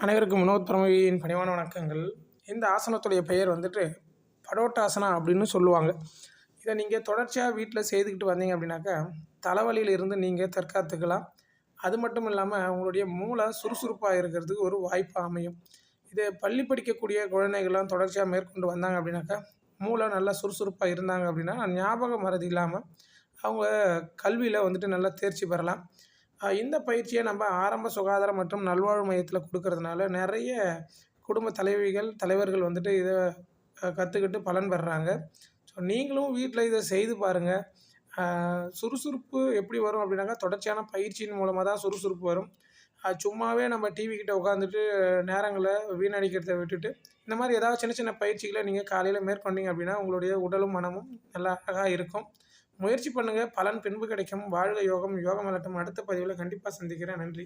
அனைவருக்கும் வினோத் பரமவியின் பணிவான வணக்கங்கள். இந்த ஆசனத்துடைய பெயர் வந்துட்டு படோட்டாசனா அப்படின்னு சொல்லுவாங்க. இதை நீங்கள் தொடர்ச்சியாக வீட்டில் செய்துக்கிட்டு வந்தீங்க அப்படின்னாக்கா தலைவலியிலிருந்து நீங்கள் தற்காத்துக்கலாம். அது மட்டும் இல்லாமல் உங்களுடைய மூளை சுறுசுறுப்பாக இருக்கிறதுக்கு ஒரு வாய்ப்பு அமையும். இதை பள்ளி படிக்கக்கூடிய குழந்தைகள்லாம் தொடர்ச்சியாக மேற்கொண்டு வந்தாங்க அப்படின்னாக்கா மூளை நல்லா சுறுசுறுப்பாக இருந்தாங்க அப்படின்னா ஞாபக மறதி இல்லாமல் அவங்க கல்வியில் வந்துட்டு நல்லா தேர்ச்சி பெறலாம். இந்த பயிற்சியை நம்ம ஆரம்ப சுகாதாரம் மற்றும் நல்வாழ்வு மையத்தில் கொடுக்கறதுனால நிறைய குடும்ப தலைவர்கள் வந்துட்டு இதை கற்றுக்கிட்டு பலன் பெறுறாங்க. ஸோ நீங்களும் வீட்டில் இதை செய்து பாருங்கள். சுறுசுறுப்பு எப்படி வரும் அப்படின்னாக்கா தொடர்ச்சியான பயிற்சியின் மூலமாக தான் சுறுசுறுப்பு வரும். சும்மாவே நம்ம டிவி கிட்ட உட்காந்துட்டு நேரங்களை வீணடிக்கிறதை விட்டுட்டு இந்த மாதிரி ஏதாவது சின்ன சின்ன பயிற்சிகளை நீங்கள் காலையில் மேற்கொண்டீங்க அப்படின்னா உங்களுடைய உடலும் மனமும் நல்லா அழகாக இருக்கும். முயற்சி பண்ணுங்கள், பலன் பின்பு கிடைக்கும். வாழ்க யோகம், யோகம் வளரட்டும். அடுத்த பதிவில் கண்டிப்பாக சந்திக்கிறேன். நன்றி.